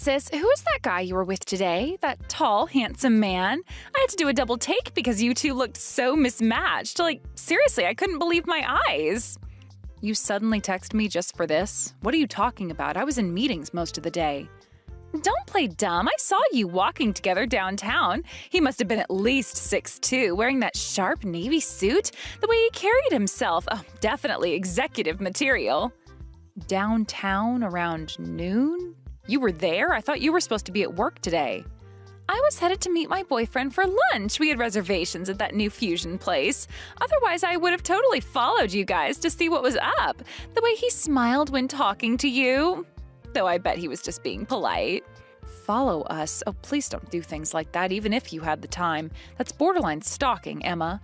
sis, who is that guy you were with today? That tall, handsome man? I had to do a double take because you two looked so mismatched. Like, seriously, I couldn't believe my eyes. You suddenly text me just for this? What are you talking about? I was in meetings most of the day. Don't play dumb. I saw you walking together downtown. He must have been at least 6'2", wearing that sharp navy suit. The way he carried himself. Oh, definitely executive material. Downtown around noon? You were there? I thought you were supposed to be at work today. I was headed to meet my boyfriend for lunch. We had reservations at that new fusion place. Otherwise, I would have totally followed you guys to see what was up. The way he smiled when talking to you. Though I bet he was just being polite. Follow us? Oh, please don't do things like that, even if you had the time. That's borderline stalking, Emma.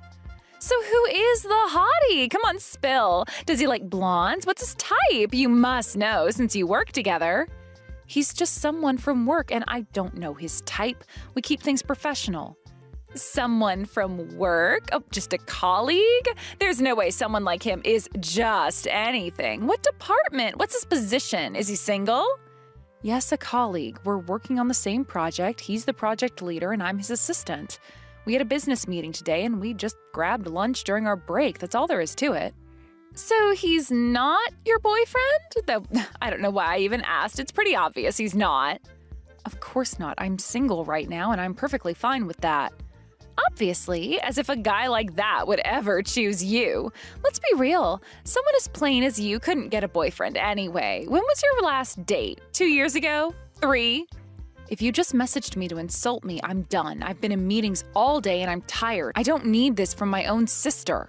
So who is the hottie? Come on, spill. Does he like blondes? What's his type? You must know since you work together. He's just someone from work, and I don't know his type. We keep things professional. Someone from work? Oh, just a colleague? There's no way someone like him is just anything. What department? What's his position? Is he single? Yes, a colleague. We're working on the same project. He's the project leader, and I'm his assistant. We had a business meeting today, and we just grabbed lunch during our break. That's all there is to it. So he's not your boyfriend? Though I don't know why I even asked. It's pretty obvious he's not. Of course not. I'm single right now, and I'm perfectly fine with that. Obviously, as if a guy like that would ever choose you. Let's be real. Someone as plain as you couldn't get a boyfriend anyway. When was your last date? 2 years ago? 3? If you just messaged me to insult me, I'm done. I've been in meetings all day and I'm tired. I don't need this from my own sister.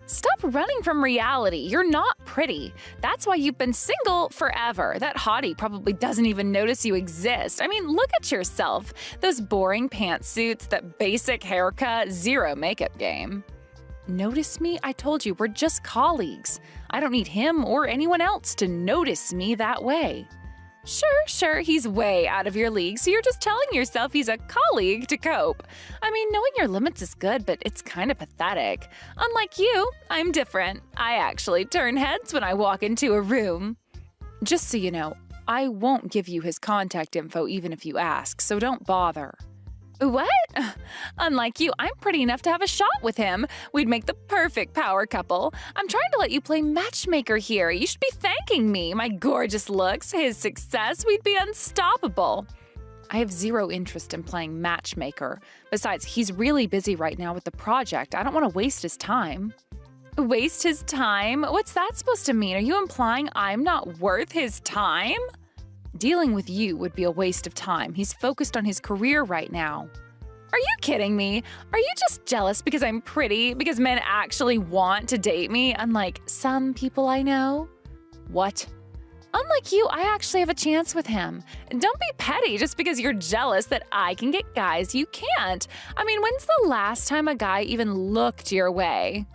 Stop running from reality. You're not pretty. That's why you've been single forever. That hottie probably doesn't even notice you exist. I mean, look at yourself. Those boring pantsuits, that basic haircut, zero makeup game. Notice me? I told you, we're just colleagues. I don't need him or anyone else to notice me that way. Sure, he's way out of your league, so you're just telling yourself he's a colleague to cope. I mean, knowing your limits is good, but it's kind of pathetic. Unlike you, I'm different. I actually turn heads when I walk into a room. Just so you know, I won't give you his contact info even if you ask, so don't bother. What? Unlike you, I'm pretty enough to have a shot with him. We'd make the perfect power couple. I'm trying to let you play matchmaker here. You should be thanking me. My gorgeous looks, his success, we'd be unstoppable. I have zero interest in playing matchmaker. Besides, he's really busy right now with the project. I don't want to waste his time. Waste his time? What's that supposed to mean? Are you implying I'm not worth his time? Dealing with you would be a waste of time. He's focused on his career right now. Are you kidding me? Are you just jealous because I'm pretty? Because men actually want to date me, unlike some people I know? What? Unlike you, I actually have a chance with him. And don't be petty just because you're jealous that I can get guys you can't. I mean, when's the last time a guy even looked your way?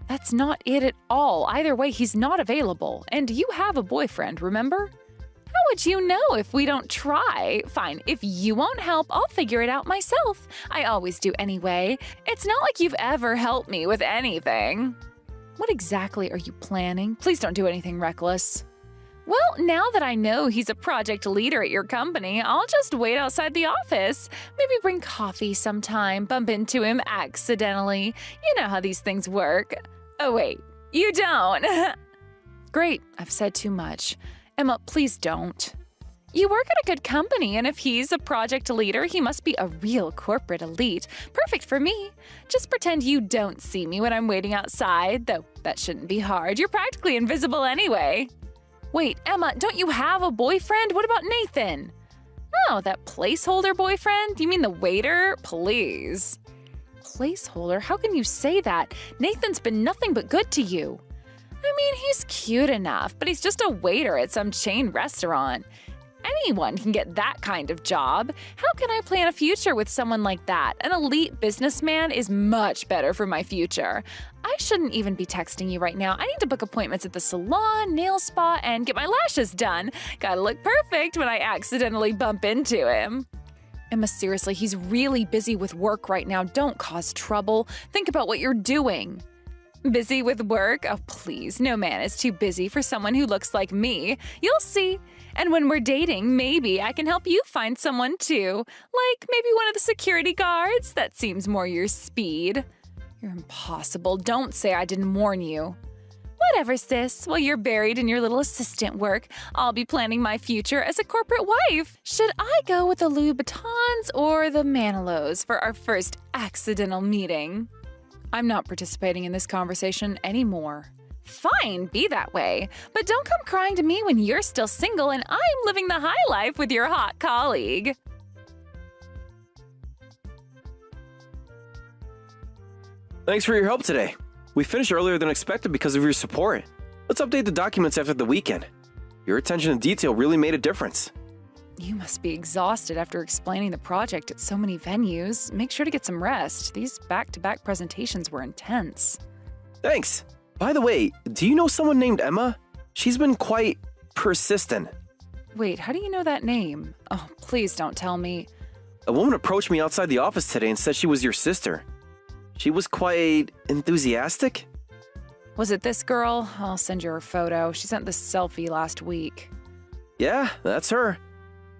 That's not it at all. Either way, he's not available. And you have a boyfriend, remember? How would you know if we don't try? Fine, if you won't help, I'll figure it out myself. I always do anyway. It's not like you've ever helped me with anything. What exactly are you planning? Please don't do anything reckless. Well, now that I know he's a project leader at your company, I'll just wait outside the office. Maybe bring coffee sometime, bump into him accidentally. You know how these things work. Oh wait, you don't. Great, I've said too much. Emma, please don't. You work at a good company, and if he's a project leader, he must be a real corporate elite. Perfect for me. Just pretend you don't see me when I'm waiting outside, though that shouldn't be hard. You're practically invisible anyway. Wait, Emma, don't you have a boyfriend? What about Nathan? Oh, that placeholder boyfriend? You mean the waiter? Please. Placeholder? How can you say that? Nathan's been nothing but good to you. I mean, he's cute enough, but he's just a waiter at some chain restaurant. Anyone can get that kind of job. How can I plan a future with someone like that? An elite businessman is much better for my future. I shouldn't even be texting you right now. I need to book appointments at the salon, nail spa, and get my lashes done. Gotta look perfect when I accidentally bump into him. Emma, seriously, he's really busy with work right now. Don't cause trouble. Think about what you're doing. Busy with work? Oh, please. No man is too busy for someone who looks like me. You'll see. And when we're dating, maybe I can help you find someone too. Like maybe one of the security guards? That seems more your speed. You're impossible. Don't say I didn't warn you. Whatever, sis. While you're buried in your little assistant work, I'll be planning my future as a corporate wife. Should I go with the Louboutins or the Manilows for our first accidental meeting? I'm not participating in this conversation anymore. Fine, be that way. But don't come crying to me when you're still single and I'm living the high life with your hot colleague. Thanks for your help today. We finished earlier than expected because of your support. Let's update the documents after the weekend. Your attention to detail really made a difference. You must be exhausted after explaining the project at so many venues. Make sure to get some rest. These back-to-back presentations were intense. Thanks. By the way, do you know someone named Emma? She's been quite persistent. Wait, how do you know that name? Oh, please don't tell me. A woman approached me outside the office today and said she was your sister. She was quite enthusiastic. Was it this girl? I'll send you her photo. She sent this selfie last week. Yeah, that's her.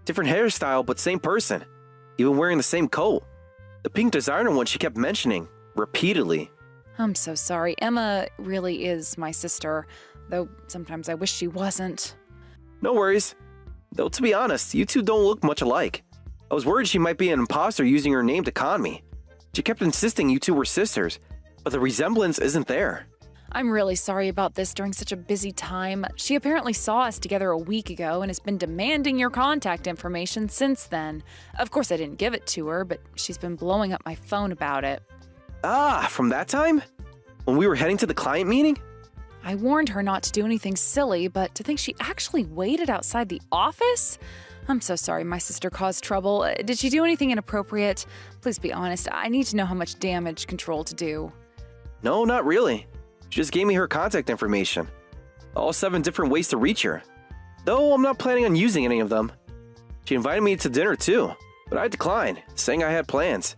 Different hairstyle, but same person. Even wearing the same coat. The pink designer one she kept mentioning, repeatedly. I'm so sorry. Emma really is my sister, though sometimes I wish she wasn't. No worries. Though to be honest, you two don't look much alike. I was worried she might be an imposter using her name to con me. She kept insisting you two were sisters, but the resemblance isn't there. I'm really sorry about this during such a busy time. She apparently saw us together a week ago and has been demanding your contact information since then. Of course, I didn't give it to her, but she's been blowing up my phone about it. Ah, from that time? When we were heading to the client meeting? I warned her not to do anything silly, but to think she actually waited outside the office? I'm so sorry my sister caused trouble. Did she do anything inappropriate? Please be honest. I need to know how much damage control to do. No, not really. She just gave me her contact information. All 7 different ways to reach her. Though I'm not planning on using any of them. She invited me to dinner too, but I declined, saying I had plans.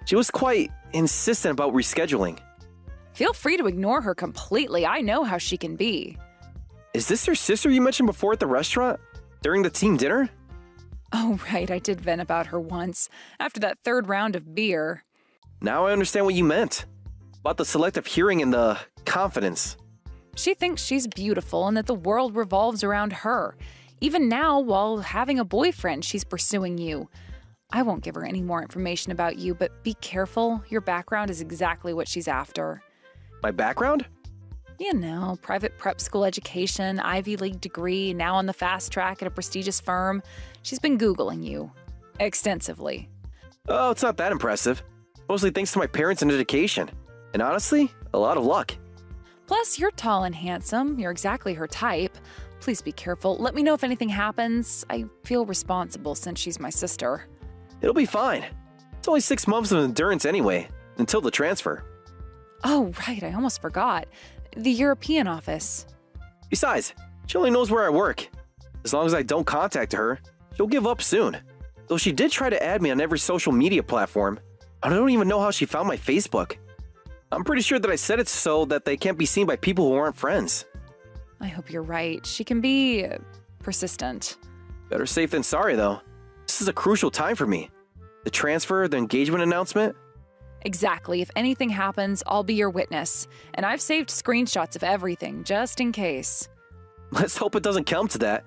She was quite insistent about rescheduling. Feel free to ignore her completely. I know how she can be. Is this your sister you mentioned before at the restaurant? During the team dinner? Oh, right. I did vent about her once, after that 3rd round of beer. Now I understand what you meant. About the selective hearing and the confidence. She thinks she's beautiful and that the world revolves around her. Even now, while having a boyfriend, she's pursuing you. I won't give her any more information about you, but be careful. Your background is exactly what she's after. My background? You know, private prep school education, Ivy League degree, now on the fast track at a prestigious firm. She's been Googling you. Extensively. Oh, it's not that impressive. Mostly thanks to my parents and education. And honestly, a lot of luck. Plus, you're tall and handsome. You're exactly her type. Please be careful. Let me know if anything happens. I feel responsible since she's my sister. It'll be fine. It's only 6 months of endurance anyway, until the transfer. Oh, right. I almost forgot. The European office. Besides, she only knows where I work. As long as I don't contact her, she'll give up soon. Though she did try to add me on every social media platform. I don't even know how she found my Facebook. I'm pretty sure that I set it so that they can't be seen by people who aren't friends. I hope you're right. She can be persistent. Better safe than sorry, though. This is a crucial time for me. The transfer, the engagement announcement. Exactly. If anything happens, I'll be your witness. And I've saved screenshots of everything, just in case. Let's hope it doesn't come to that.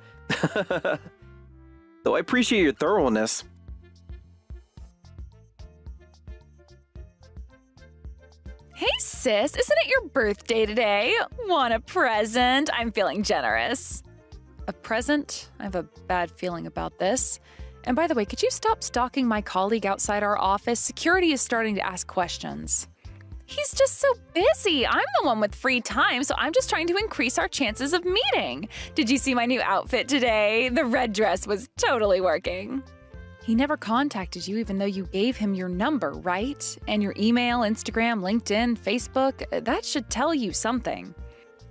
Though I appreciate your thoroughness. Hey sis, isn't it your birthday today? Want a present? I'm feeling generous. A present? I have a bad feeling about this. And by the way, could you stop stalking my colleague outside our office? Security is starting to ask questions. He's just so busy. I'm the one with free time, so I'm just trying to increase our chances of meeting. Did you see my new outfit today? The red dress was totally working. He never contacted you even though you gave him your number, right? And your email, Instagram, LinkedIn, Facebook, that should tell you something.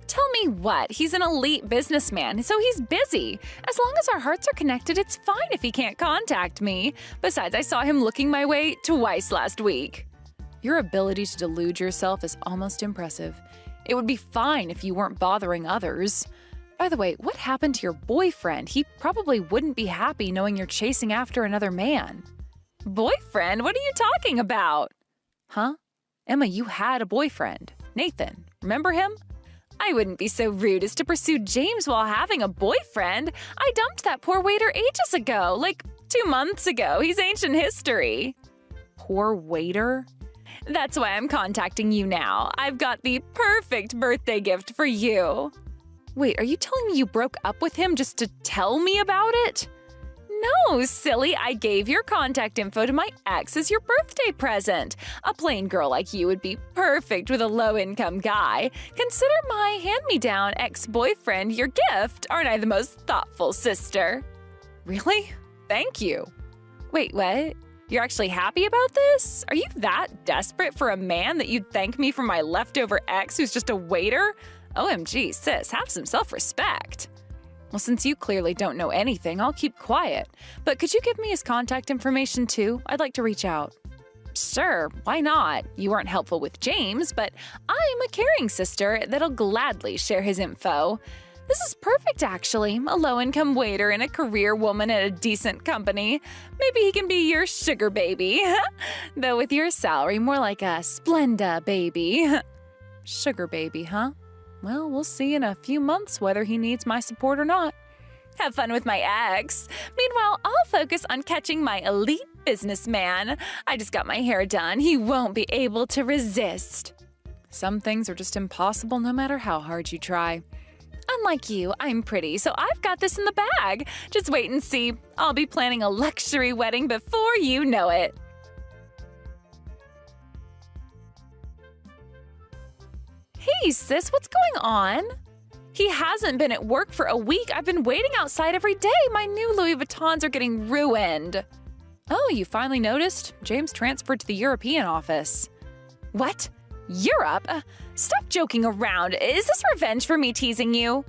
Tell me what? He's an elite businessman, so he's busy. As long as our hearts are connected, it's fine if he can't contact me. Besides, I saw him looking my way twice last week. Your ability to delude yourself is almost impressive. It would be fine if you weren't bothering others. By the way, what happened to your boyfriend? He probably wouldn't be happy knowing you're chasing after another man. Boyfriend? What are you talking about? Huh? Emma, you had a boyfriend. Nathan. Remember him? I wouldn't be so rude as to pursue James while having a boyfriend. I dumped that poor waiter ages ago, like 2 months ago. He's ancient history. Poor waiter? That's why I'm contacting you now. I've got the perfect birthday gift for you. Wait, are you telling me you broke up with him just to tell me about it? No, silly. I gave your contact info to my ex as your birthday present. A plain girl like you would be perfect with a low-income guy. Consider my hand-me-down ex-boyfriend your gift. Aren't I the most thoughtful sister? Really? Thank you. Wait, what? You're actually happy about this? Are you that desperate for a man that you'd thank me for my leftover ex who's just a waiter? OMG, sis, have some self-respect. Well, since you clearly don't know anything, I'll keep quiet. But could you give me his contact information too? I'd like to reach out. Sure, why not? You weren't helpful with James, but I'm a caring sister that'll gladly share his info. This is perfect, actually. A low-income waiter and a career woman at a decent company. Maybe he can be your sugar baby. Though with your salary, more like a Splenda baby. Sugar baby, huh? Well, we'll see in a few months whether he needs my support or not. Have fun with my ex. Meanwhile, I'll focus on catching my elite businessman. I just got my hair done. He won't be able to resist. Some things are just impossible no matter how hard you try. Unlike you, I'm pretty, so I've got this in the bag. Just wait and see. I'll be planning a luxury wedding before you know it. Hey, sis, what's going on? He hasn't been at work for a week. I've been waiting outside every day. My new Louis Vuittons are getting ruined. Oh, you finally noticed? James transferred to the European office. What? Europe? Stop joking around. Is this revenge for me teasing you?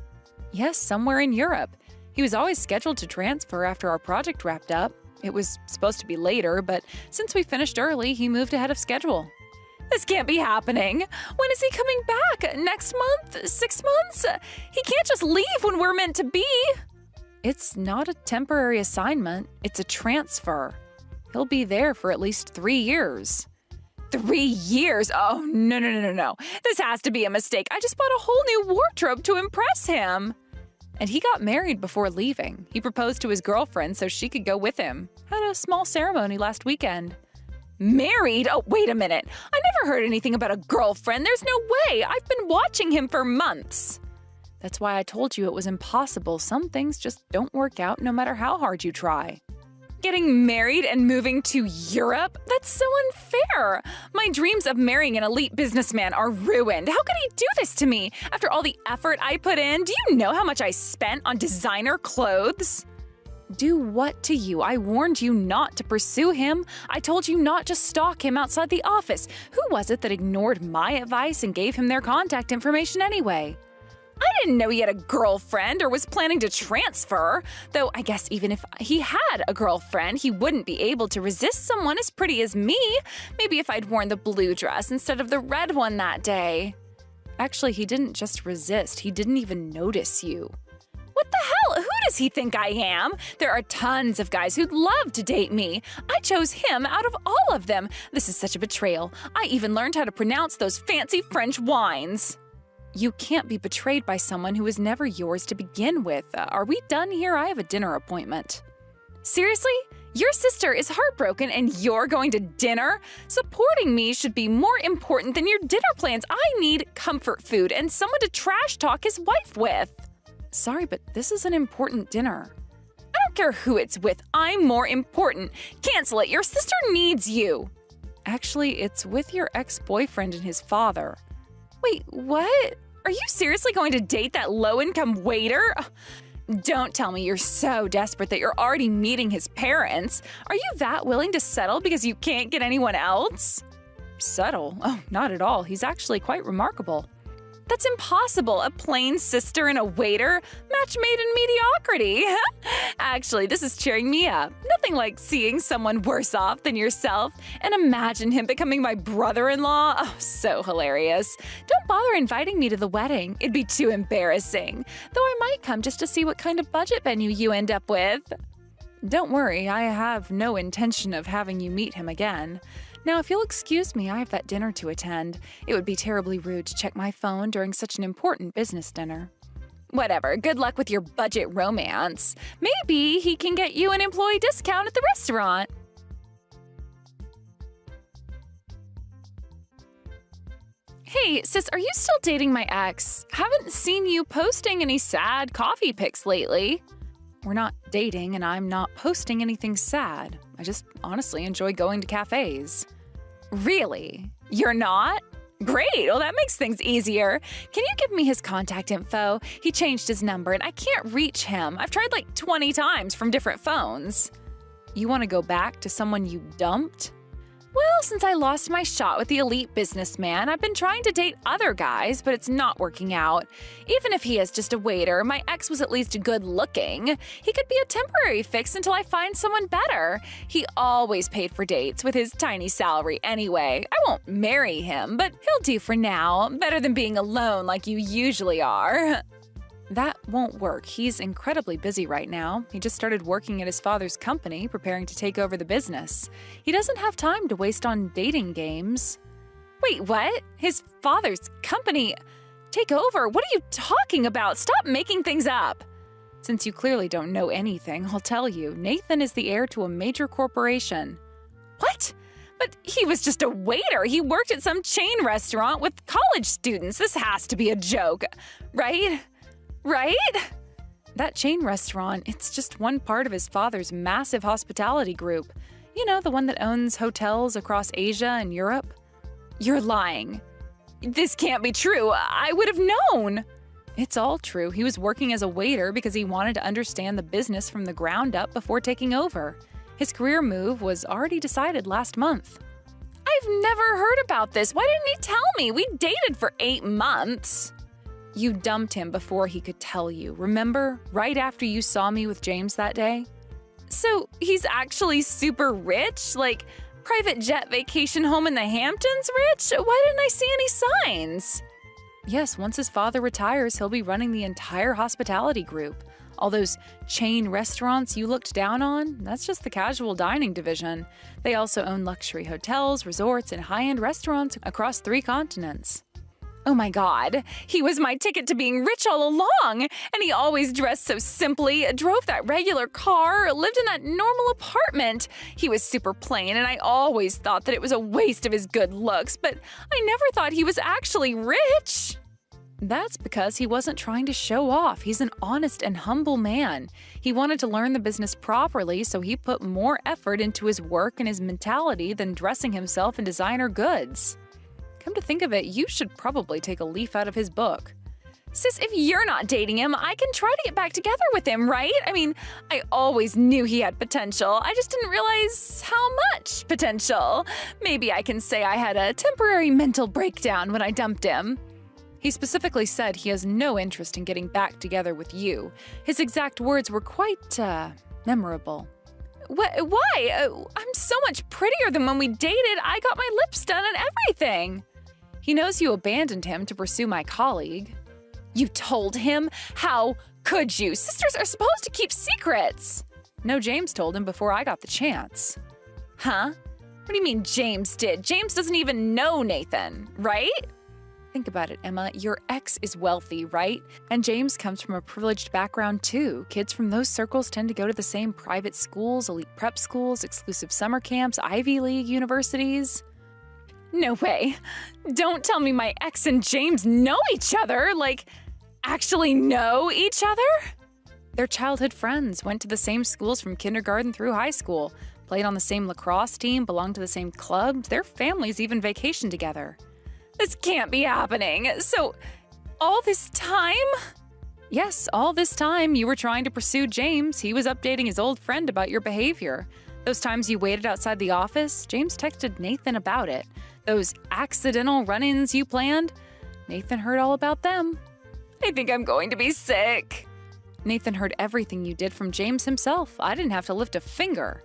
Yes, somewhere in Europe. He was always scheduled to transfer after our project wrapped up. It was supposed to be later, but since we finished early, he moved ahead of schedule. This can't be happening. When is he coming back? Next month? 6 months? He can't just leave when we're meant to be. It's not a temporary assignment. It's a transfer. He'll be there for at least 3 years. 3 years? Oh, no. This has to be a mistake. I just bought a whole new wardrobe to impress him. And he got married before leaving. He proposed to his girlfriend so she could go with him. Had a small ceremony last weekend. Married? Oh, wait a minute. I never heard anything about a girlfriend. There's no way. I've been watching him for months. That's why I told you it was impossible. Some things just don't work out no matter how hard you try. Getting married and moving to Europe? That's so unfair. My dreams of marrying an elite businessman are ruined. How could he do this to me after all the effort I put in? Do you know how much I spent on designer clothes? Do what to you? I warned you not to pursue him. I told you not to stalk him outside the office. Who was it that ignored my advice and gave him their contact information anyway? I didn't know he had a girlfriend or was planning to transfer. Though I guess even if he had a girlfriend, he wouldn't be able to resist someone as pretty as me. Maybe if I'd worn the blue dress instead of the red one that day. Actually, he didn't just resist. He didn't even notice you. What the hell? Who does he think I am? There are tons of guys who'd love to date me. I chose him out of all of them. This is such a betrayal. I even learned how to pronounce those fancy French wines. You can't be betrayed by someone who was never yours to begin with. Are we done here? I have a dinner appointment. Seriously? Your sister is heartbroken and you're going to dinner? Supporting me should be more important than your dinner plans. I need comfort food and someone to trash talk his wife with. Sorry, but this is an important dinner. I don't care who it's with. I'm more important. Cancel it. Your sister needs you. Actually, it's with your ex-boyfriend and his father. Wait, what? Are you seriously going to date that low-income waiter? Don't tell me you're so desperate that you're already meeting his parents. Are you that willing to settle because you can't get anyone else? Settle? Oh, not at all. He's actually quite remarkable. That's impossible. A plain sister and a waiter? Match made in mediocrity. Actually, this is cheering me up. Nothing like seeing someone worse off than yourself. And imagine him becoming my brother-in-law. Oh, so hilarious. Don't bother inviting me to the wedding. It'd be too embarrassing. Though I might come just to see what kind of budget venue you end up with. Don't worry, I have no intention of having you meet him again. Now, if you'll excuse me, I have that dinner to attend. It would be terribly rude to check my phone during such an important business dinner. Whatever, good luck with your budget romance. Maybe he can get you an employee discount at the restaurant. Hey, sis, are you still dating my ex? Haven't seen you posting any sad coffee pics lately. We're not dating, and I'm not posting anything sad. I just honestly enjoy going to cafes. Really? You're not? Great, well that makes things easier. Can you give me his contact info? He changed his number and I can't reach him. I've tried like 20 times from different phones. You want to go back to someone you dumped? Well, since I lost my shot with the elite businessman, I've been trying to date other guys, but it's not working out. Even if he is just a waiter, my ex was at least good looking. He could be a temporary fix until I find someone better. He always paid for dates with his tiny salary anyway. I won't marry him, but he'll do for now. Better than being alone like you usually are. That won't work. He's incredibly busy right now. He just started working at his father's company, preparing to take over the business. He doesn't have time to waste on dating games. Wait, what? His father's company? Take over? What are you talking about? Stop making things up. Since you clearly don't know anything, I'll tell you. Nathan is the heir to a major corporation. What? But he was just a waiter. He worked at some chain restaurant with college students. This has to be a joke, right? Right? That chain restaurant, it's just one part of his father's massive hospitality group. You know, the one that owns hotels across Asia and Europe. You're lying. This can't be true. I would have known. It's all true. He was working as a waiter because he wanted to understand the business from the ground up before taking over. His career move was already decided last month. I've never heard about this. Why didn't he tell me? We dated for 8 months. You dumped him before he could tell you, remember? Right after you saw me with James that day? So he's actually super rich? Like, private jet vacation home in the Hamptons rich? Why didn't I see any signs? Yes, once his father retires, he'll be running the entire hospitality group. All those chain restaurants you looked down on, that's just the casual dining division. They also own luxury hotels, resorts, and high-end restaurants across 3 continents. Oh my God, he was my ticket to being rich all along, and he always dressed so simply, drove that regular car, lived in that normal apartment. He was super plain, and I always thought that it was a waste of his good looks, but I never thought he was actually rich. That's because he wasn't trying to show off. He's an honest and humble man. He wanted to learn the business properly, so he put more effort into his work and his mentality than dressing himself in designer goods. Come to think of it, you should probably take a leaf out of his book. Sis, if you're not dating him, I can try to get back together with him, right? I mean, I always knew he had potential. I just didn't realize how much potential. Maybe I can say I had a temporary mental breakdown when I dumped him. He specifically said he has no interest in getting back together with you. His exact words were quite, memorable. Why? I'm so much prettier than when we dated. I got my lips done and everything. He knows you abandoned him to pursue my colleague. You told him? How could you? Sisters are supposed to keep secrets. No, James told him before I got the chance. Huh? What do you mean James did? James doesn't even know Nathan, right? Think about it, Emma. Your ex is wealthy, right? And James comes from a privileged background too. Kids from those circles tend to go to the same private schools, elite prep schools, exclusive summer camps, Ivy League universities. No way. Don't tell me my ex and James know each other, like, actually know each other? They're childhood friends, went to the same schools from kindergarten through high school, played on the same lacrosse team, belonged to the same club, their families even vacation together. This can't be happening. So, all this time? Yes, all this time you were trying to pursue James. He was updating his old friend about your behavior. Those times you waited outside the office, James texted Nathan about it. Those accidental run-ins you planned, Nathan heard all about them. I think I'm going to be sick. Nathan heard everything you did from James himself. I didn't have to lift a finger.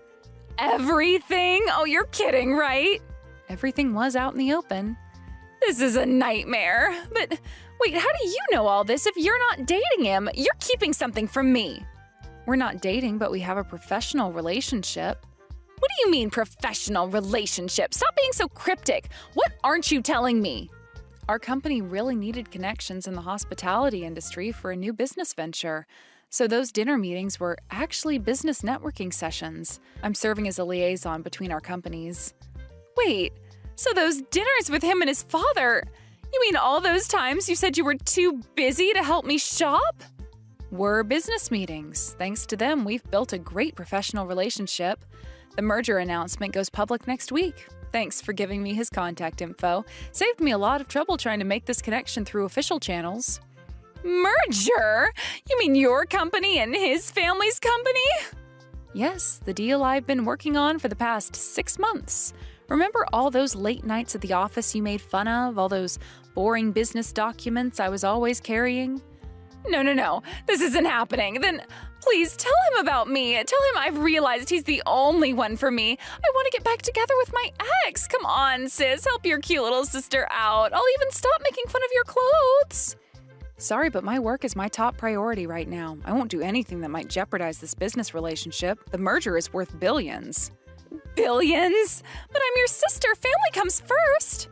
Everything? Oh, you're kidding, right? Everything was out in the open. This is a nightmare. But wait, how do you know all this if you're not dating him? You're keeping something from me. We're not dating, but we have a professional relationship. What do you mean, professional relationship? Stop being so cryptic. What aren't you telling me? Our company really needed connections in the hospitality industry for a new business venture. So those dinner meetings were actually business networking sessions. I'm serving as a liaison between our companies. Wait, so those dinners with him and his father, you mean all those times you said you were too busy to help me shop? Were business meetings. Thanks to them, we've built a great professional relationship. The merger announcement goes public next week. Thanks for giving me his contact info. Saved me a lot of trouble trying to make this connection through official channels. Merger? You mean your company and his family's company? Yes, the deal I've been working on for the past 6 months. Remember all those late nights at the office you made fun of? All those boring business documents I was always carrying? No. This isn't happening. Then please tell him about me. Tell him I've realized he's the only one for me. I want to get back together with my ex. Come on, sis. Help your cute little sister out. I'll even stop making fun of your clothes. Sorry, but my work is my top priority right now. I won't do anything that might jeopardize this business relationship. The merger is worth billions. Billions? But I'm your sister. Family comes first.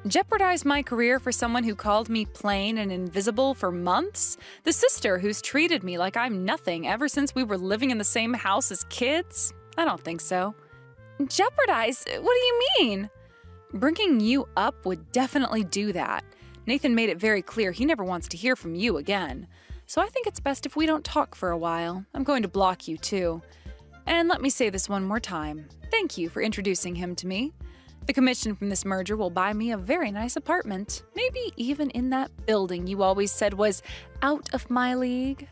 Jeopardize my career for someone who called me plain and invisible for months? The sister who's treated me like I'm nothing ever since we were living in the same house as kids? I don't think so. Jeopardize? What do you mean? Bringing you up would definitely do that. Nathan made it very clear he never wants to hear from you again. So I think it's best if we don't talk for a while. I'm going to block you too. And let me say this one more time. Thank you for introducing him to me. The commission from this merger will buy me a very nice apartment, maybe even in that building you always said was out of my league.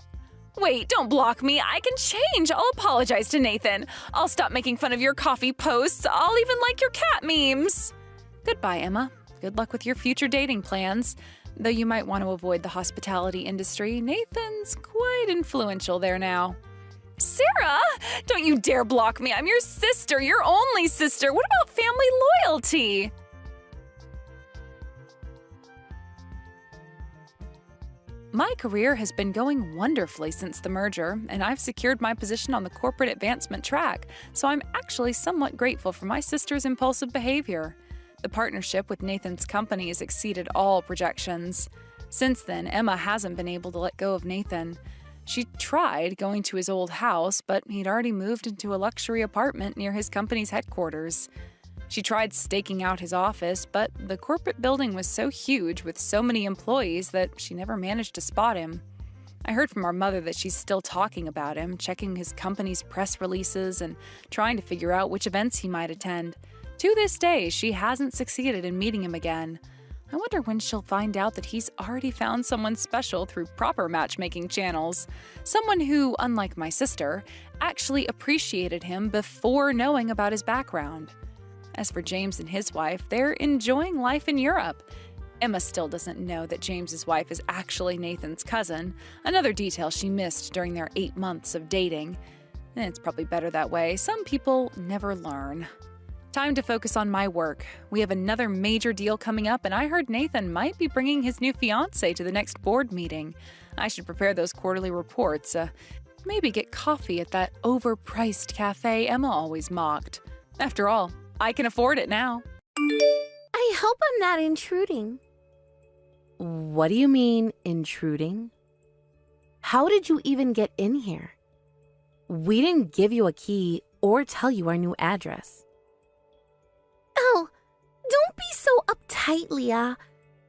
Wait, don't block me. I can change. I'll apologize to Nathan. I'll stop making fun of your coffee posts. I'll even like your cat memes. Goodbye, Emma. Good luck with your future dating plans. Though you might want to avoid the hospitality industry, Nathan's quite influential there now. Sarah, don't you dare block me. I'm your sister, your only sister. What about family loyalty? My career has been going wonderfully since the merger, and I've secured my position on the corporate advancement track, so I'm actually somewhat grateful for my sister's impulsive behavior. The partnership with Nathan's company has exceeded all projections. Since then, Emma hasn't been able to let go of Nathan. She tried going to his old house, but he'd already moved into a luxury apartment near his company's headquarters. She tried staking out his office, but the corporate building was so huge with so many employees that she never managed to spot him. I heard from our mother that she's still talking about him, checking his company's press releases and trying to figure out which events he might attend. To this day, she hasn't succeeded in meeting him again. I wonder when she'll find out that he's already found someone special through proper matchmaking channels. Someone who, unlike my sister, actually appreciated him before knowing about his background. As for James and his wife, they're enjoying life in Europe. Emma still doesn't know that James's wife is actually Nathan's cousin, another detail she missed during their 8 months of dating. And it's probably better that way. Some people never learn. Time to focus on my work. We have another major deal coming up, and I heard Nathan might be bringing his new fiancée to the next board meeting. I should prepare those quarterly reports. Maybe get coffee at that overpriced cafe Emma always mocked. After all, I can afford it now. I hope I'm not intruding. What do you mean, intruding? How did you even get in here? We didn't give you a key or tell you our new address. Oh, don't be so uptight, Leah.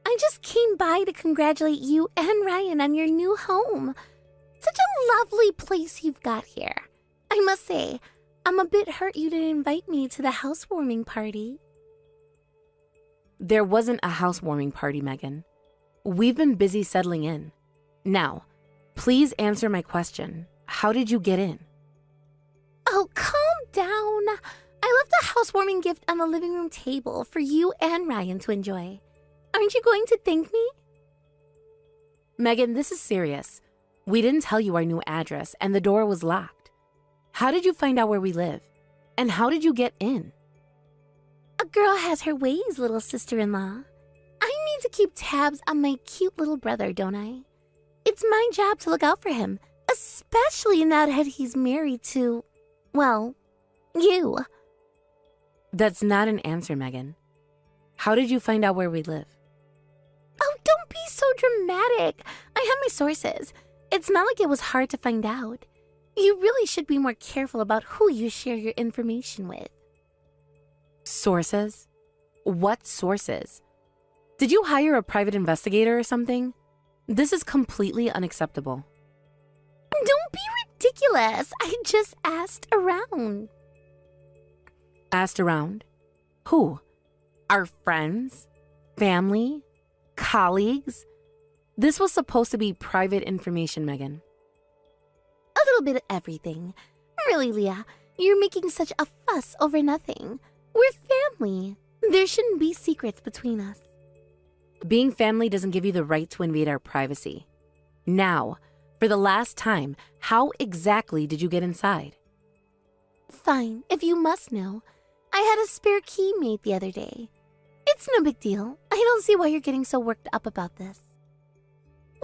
I just came by to congratulate you and Ryan on your new home. Such a lovely place you've got here. I must say, I'm a bit hurt you didn't invite me to the housewarming party. There wasn't a housewarming party, Megan. We've been busy settling in. Now, please answer my question. How did you get in? Oh, calm down. I left a housewarming gift on the living room table for you and Ryan to enjoy. Aren't you going to thank me? Megan, this is serious. We didn't tell you our new address, and the door was locked. How did you find out where we live? And how did you get in? A girl has her ways, little sister-in-law. I need to keep tabs on my cute little brother, don't I? It's my job to look out for him, especially now that he's married to, well, you. That's not an answer, Megan. How did you find out where we live? Oh, don't be so dramatic. I have my sources. It's not like it was hard to find out. You really should be more careful about who you share your information with. Sources? What sources? Did you hire a private investigator or something? This is completely unacceptable. Don't be ridiculous. I just asked around. Asked around? Who? Our friends? Family? Colleagues? This was supposed to be private information, Megan. A little bit of everything. Really, Leah, you're making such a fuss over nothing. We're family. There shouldn't be secrets between us. Being family doesn't give you the right to invade our privacy. Now, for the last time, how exactly did you get inside? Fine, if you must know. I had a spare key made the other day. It's no big deal. I don't see why you're getting so worked up about this.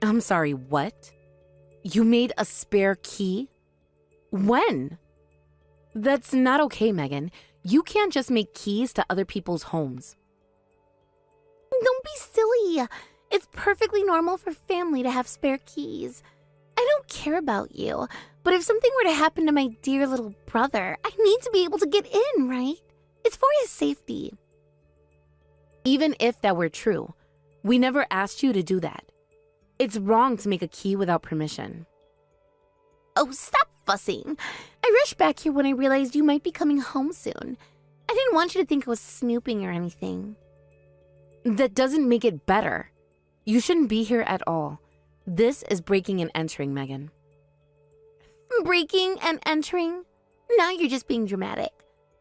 I'm sorry, what? You made a spare key? When? That's not okay, Megan. You can't just make keys to other people's homes. Don't be silly. It's perfectly normal for family to have spare keys. I don't care about you, but if something were to happen to my dear little brother, I need to be able to get in, right? It's for his safety. Even if that were true, we never asked you to do that. It's wrong to make a key without permission. Oh, stop fussing. I rushed back here when I realized you might be coming home soon. I didn't want you to think I was snooping or anything. That doesn't make it better. You shouldn't be here at all. This is breaking and entering, Megan. Breaking and entering? Now you're just being dramatic.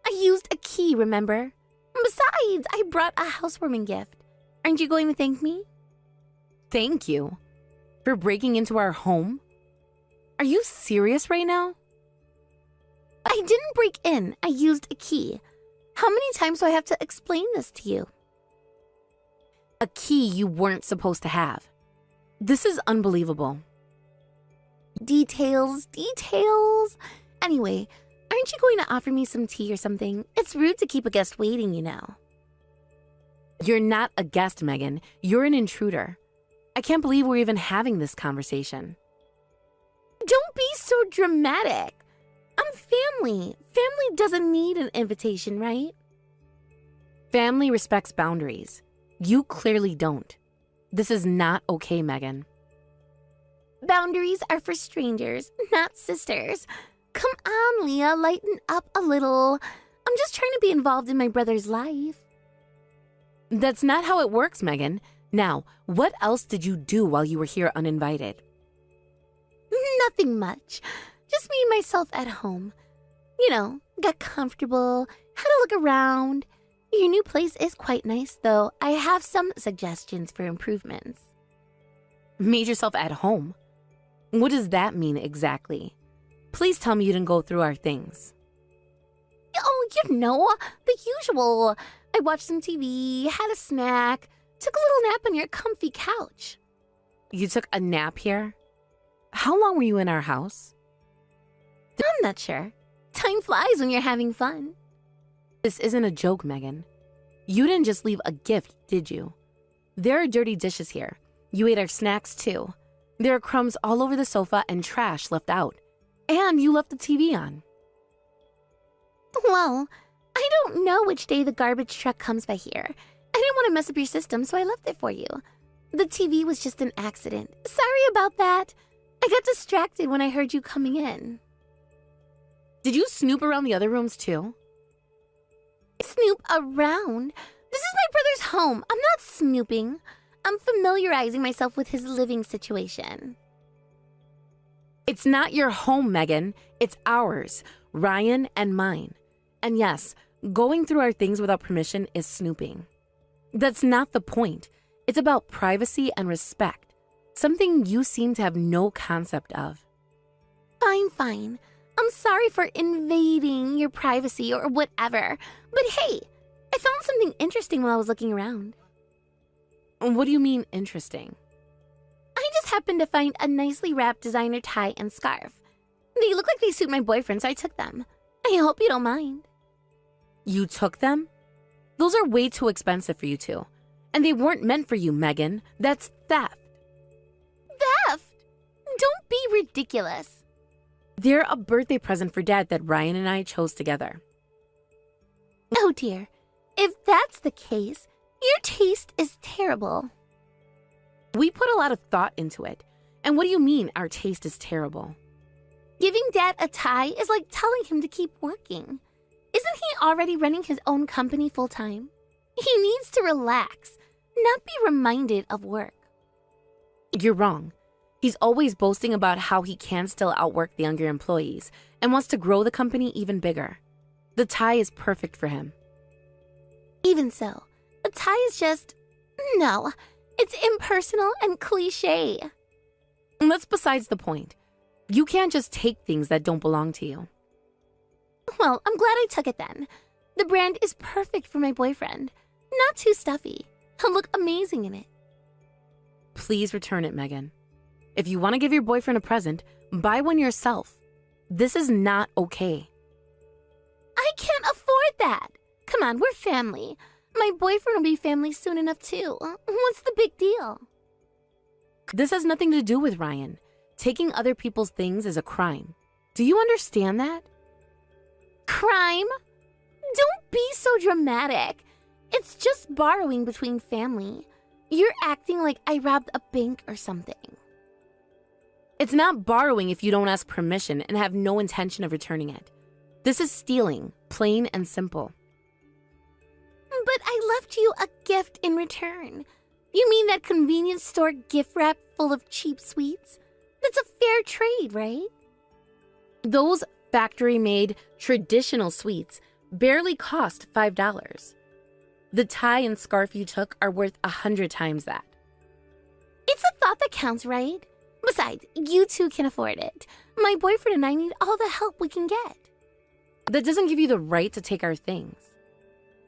I used a key, remember? Besides, I brought a housewarming gift. Aren't you going to thank me? Thank you. For breaking into our home? Are you serious right now? I didn't break in. I used a key. How many times do I have to explain this to you? A key you weren't supposed to have. This is unbelievable. Details. Anyway, aren't you going to offer me some tea or something? It's rude to keep a guest waiting, you know. You're not a guest, Megan. You're an intruder. I can't believe we're even having this conversation. Don't be so dramatic. I'm family. Family doesn't need an invitation, right? Family respects boundaries. You clearly don't. This is not okay, Megan. Boundaries are for strangers, not sisters. Come on, Leah, lighten up a little. I'm just trying to be involved in my brother's life. That's not how it works, Megan. Now, what else did you do while you were here uninvited? Nothing much. Just me and myself at home. You know, got comfortable, had a look around. Your new place is quite nice, though. I have some suggestions for improvements. Made yourself at home? What does that mean exactly? Please tell me you didn't go through our things. Oh, you know, the usual. I watched some TV, had a snack, took a little nap on your comfy couch. You took a nap here? How long were you in our house? I'm not sure. Time flies when you're having fun. This isn't a joke, Megan. You didn't just leave a gift, did you? There are dirty dishes here. You ate our snacks, too. There are crumbs all over the sofa and trash left out. And you left the TV on. Well, I don't know which day the garbage truck comes by here. I didn't want to mess up your system, so I left it for you. The TV was just an accident. Sorry about that. I got distracted when I heard you coming in. Did you snoop around the other rooms, too? Snoop around? This is my brother's home. I'm not snooping. I'm familiarizing myself with his living situation. It's not your home, Megan. It's ours, Ryan and mine. And yes, going through our things without permission is snooping. That's not the point. It's about privacy and respect. something you seem to have no concept of. Fine. I'm sorry for invading your privacy or whatever. But hey, I found something interesting while I was looking around. What do you mean interesting? I just happened to find a nicely wrapped designer tie and scarf. They look like they suit my boyfriend, so I took them. I hope you don't mind. You took them? Those are way too expensive for you two. And they weren't meant for you, Megan. That's theft. Theft? Don't be ridiculous. They're a birthday present for Dad that Ryan and I chose together. Oh dear. If that's the case, your taste is terrible. We put a lot of thought into it. And what do you mean our taste is terrible? Giving Dad a tie is like telling him to keep working. Isn't he already running his own company full-time? He needs to relax, not be reminded of work. You're wrong. He's always boasting about how he can still outwork the younger employees and wants to grow the company even bigger. The tie is perfect for him. Even so, a tie is just... no, it's impersonal and cliche. And that's besides the point. You can't just take things that don't belong to you. Well, I'm glad I took it then. The brand is perfect for my boyfriend. Not too stuffy. He'll look amazing in it. Please return it, Megan. If you want to give your boyfriend a present, buy one yourself. This is not okay. I can't afford that. Come on, we're family. My boyfriend will be family soon enough too. What's the big deal? This has nothing to do with Ryan. Taking other people's things is a crime. Do you understand that? Crime? Don't be so dramatic. It's just borrowing between family. You're acting like I robbed a bank or something. It's not borrowing if you don't ask permission and have no intention of returning it. This is stealing, plain and simple. But I left you a gift in return. You mean that convenience store gift wrap full of cheap sweets? That's a fair trade, right? Those factory-made traditional sweets barely cost $5. The tie and scarf you took are worth 100 times that. It's a thought that counts, right? Besides, you two can afford it. My boyfriend and I need all the help we can get. That doesn't give you the right to take our things.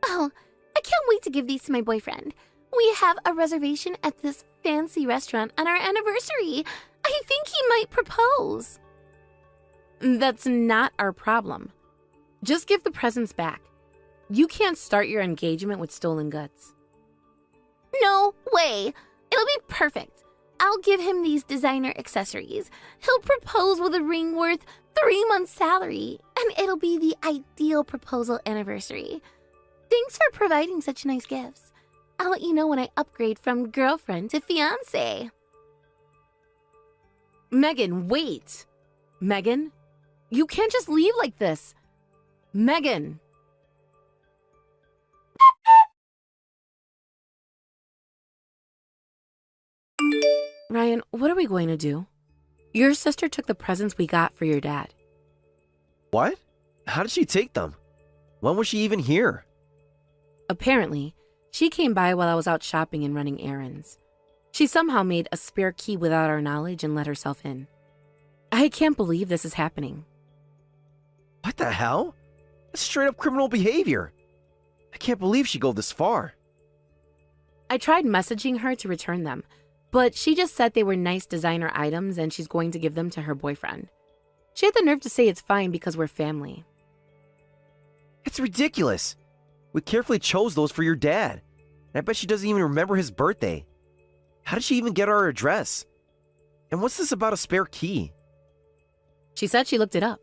Oh, I can't wait to give these to my boyfriend. We have a reservation at this fancy restaurant on our anniversary. I think he might propose. That's not our problem. Just give the presents back. You can't start your engagement with stolen goods. No way. It'll be perfect. I'll give him these designer accessories. He'll propose with a ring worth 3 months' salary, and it'll be the ideal proposal anniversary. Thanks for providing such nice gifts. I'll let you know when I upgrade from girlfriend to fiancé. Megan, wait. Megan, you can't just leave like this. Megan. Ryan, what are we going to do? Your sister took the presents we got for your dad. What? How did she take them? When was she even here? Apparently, she came by while I was out shopping and running errands. She somehow made a spare key without our knowledge and let herself in. I can't believe this is happening. What the hell? That's straight up criminal behavior. I can't believe she'd go this far. I tried messaging her to return them, but she just said they were nice designer items and she's going to give them to her boyfriend. She had the nerve to say it's fine because we're family. It's ridiculous. We carefully chose those for your dad. And I bet she doesn't even remember his birthday. How did she even get our address? And what's this about a spare key? She said she looked it up.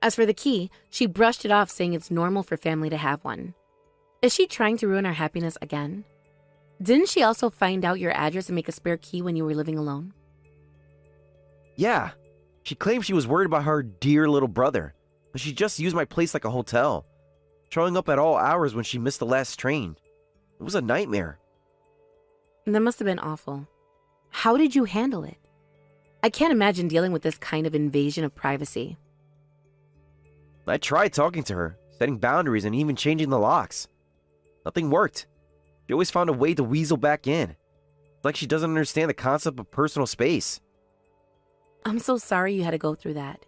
As for the key, she brushed it off saying it's normal for family to have one. Is she trying to ruin our happiness again? Didn't she also find out your address and make a spare key when you were living alone? Yeah. She claimed she was worried about her dear little brother, but she just used my place like a hotel, showing up at all hours when she missed the last train. It was a nightmare. That must have been awful. How did you handle it? I can't imagine dealing with this kind of invasion of privacy. I tried talking to her, setting boundaries and even changing the locks. Nothing worked. She always found a way to weasel back in. It's like she doesn't understand the concept of personal space. I'm so sorry you had to go through that.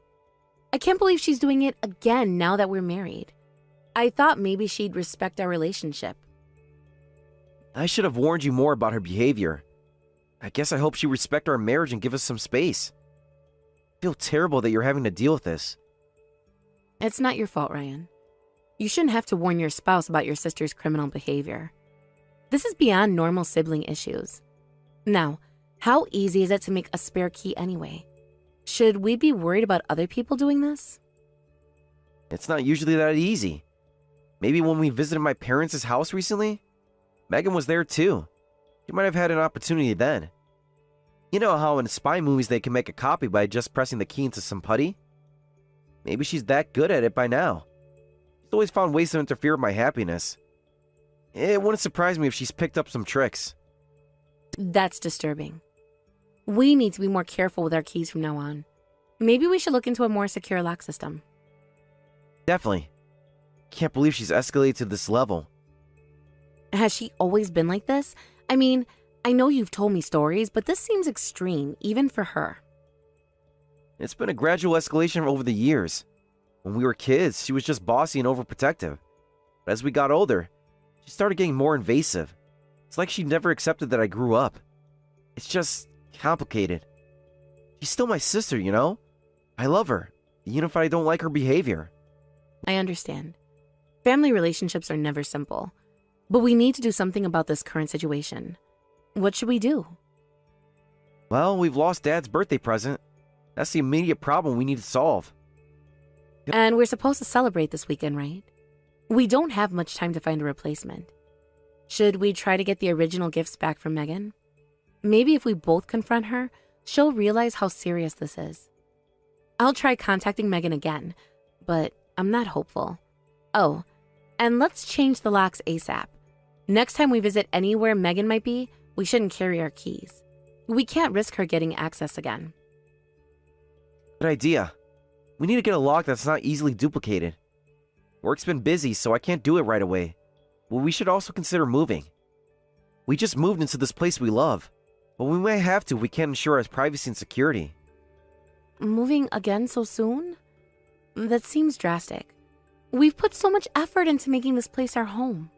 I can't believe she's doing it again now that we're married. I thought maybe she'd respect our relationship. I should have warned you more about her behavior. I guess I hope she respect our marriage and give us some space. I feel terrible that you're having to deal with this. It's not your fault, Ryan. You shouldn't have to warn your spouse about your sister's criminal behavior. This is beyond normal sibling issues. Now, how easy is it to make a spare key anyway? Should we be worried about other people doing this? It's not usually that easy. Maybe when we visited my parents' house recently, Megan was there too. She might have had an opportunity then. You know how in spy movies they can make a copy by just pressing the key into some putty? Maybe she's that good at it by now. She's always found ways to interfere with my happiness. It wouldn't surprise me if she's picked up some tricks. That's disturbing. We need to be more careful with our keys from now on. Maybe we should look into a more secure lock system. Definitely. Can't believe she's escalated to this level. Has she always been like this? I mean, I know you've told me stories, but this seems extreme, even for her. It's been a gradual escalation over the years. When we were kids, she was just bossy and overprotective. But as we got older, she started getting more invasive. It's like she never accepted that I grew up. It's just complicated. She's still my sister, you know? I love her, even if I don't like her behavior. I understand. Family relationships are never simple. But we need to do something about this current situation. What should we do? Well, we've lost Dad's birthday present. That's the immediate problem we need to solve. And we're supposed to celebrate this weekend, right? We don't have much time to find a replacement. Should we try to get the original gifts back from Megan? Maybe if we both confront her, she'll realize how serious this is. I'll try contacting Megan again, but I'm not hopeful. Oh, and let's change the locks ASAP. Next time we visit anywhere Megan might be, we shouldn't carry our keys. We can't risk her getting access again. Good idea. We need to get a lock that's not easily duplicated. Work's been busy, so I can't do it right away. But we should also consider moving. We just moved into this place we love, but we might have to if we can't ensure our privacy and security. Moving again so soon? That seems drastic. We've put so much effort into making this place our home.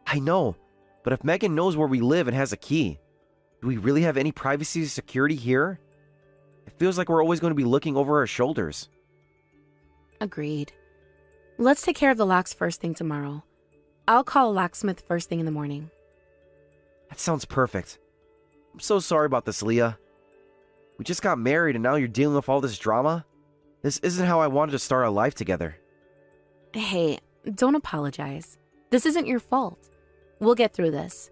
I know, but if Megan knows where we live and has a key, do we really have any privacy or security here? It feels like we're always going to be looking over our shoulders. Agreed. Let's take care of the locks first thing tomorrow. I'll call a locksmith first thing in the morning. That sounds perfect. I'm so sorry about this, Leah. We just got married and now you're dealing with all this drama? This isn't how I wanted to start our life together. Hey, don't apologize. This isn't your fault. We'll get through this.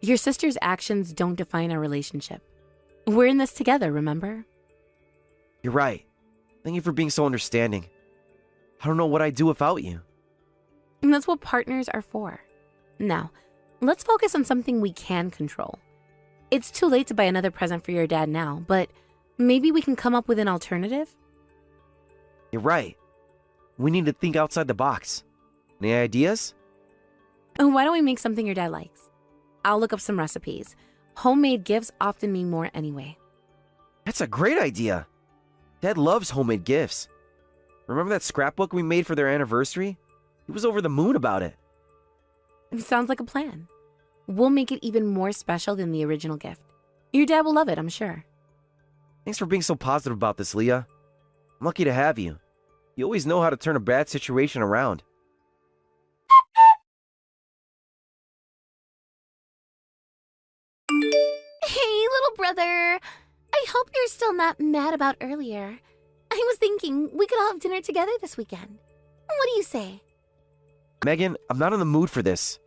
Your sister's actions don't define our relationship. We're in this together, remember? You're right. Thank you for being so understanding. I don't know what I'd do without you. And that's what partners are for. Now, let's focus on something we can control. It's too late to buy another present for your dad now, but maybe we can come up with an alternative? You're right. We need to think outside the box. Any ideas? Why don't we make something your dad likes? I'll look up some recipes. Homemade gifts often mean more anyway. That's a great idea. Dad loves homemade gifts. Remember that scrapbook we made for their anniversary? He was over the moon about it. Sounds like a plan. We'll make it even more special than the original gift. Your dad will love it, I'm sure. Thanks for being so positive about this, Leah. I'm lucky to have you. You always know how to turn a bad situation around. Hey, little brother. I hope you're still not mad about earlier. I was thinking we could all have dinner together this weekend. What do you say? Megan, I'm not in the mood for this.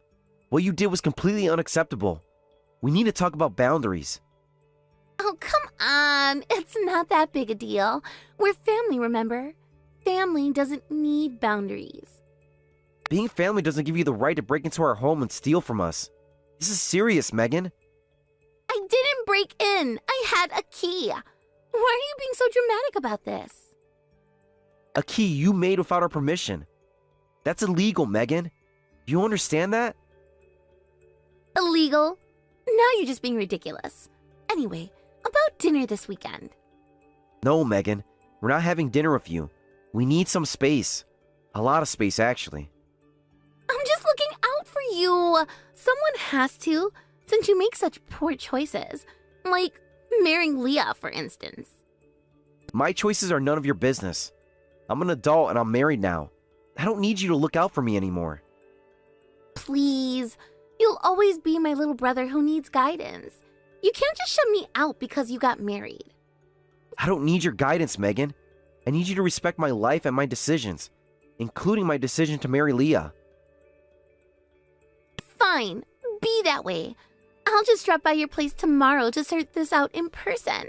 What you did was completely unacceptable. We need to talk about boundaries. Oh, come on. It's not that big a deal. We're family, remember? Family doesn't need boundaries. Being family doesn't give you the right to break into our home and steal from us. This is serious, Megan. I didn't break in. I had a key. Why are you being so dramatic about this? A key you made without our permission. That's illegal, Megan. Do you understand that? Illegal? Now you're just being ridiculous. Anyway, about dinner this weekend. No, Megan. We're not having dinner with you. We need some space. A lot of space, actually. I'm just looking out for you. Someone has to, since you make such poor choices. Like marrying Leah, for instance. My choices are none of your business. I'm an adult and I'm married now. I don't need you to look out for me anymore. Please. You'll always be my little brother who needs guidance. You can't just shut me out because you got married. I don't need your guidance, Megan. I need you to respect my life and my decisions, including my decision to marry Leah. Fine. Be that way. I'll just drop by your place tomorrow to sort this out in person.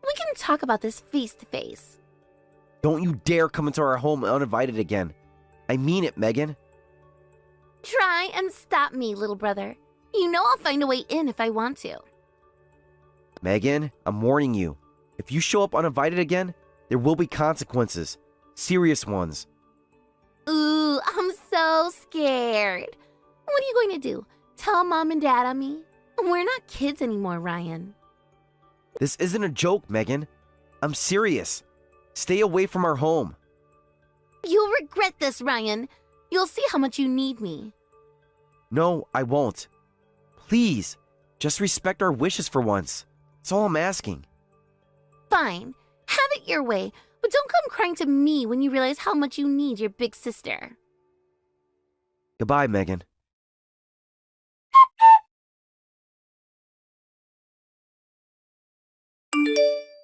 We can talk about this face to face. Don't you dare come into our home uninvited again. I mean it, Megan. Try and stop me, little brother. You know I'll find a way in if I want to. Megan, I'm warning you. If you show up uninvited again, there will be consequences. Serious ones. Ooh, I'm so scared. What are you going to do? Tell Mom and Dad on me? We're not kids anymore, Ryan. This isn't a joke, Megan. I'm serious. Stay away from our home. You'll regret this, Ryan. You'll see how much you need me. No, I won't. Please, just respect our wishes for once. That's all I'm asking. Fine. Have it your way, but don't come crying to me when you realize how much you need your big sister. Goodbye, Megan.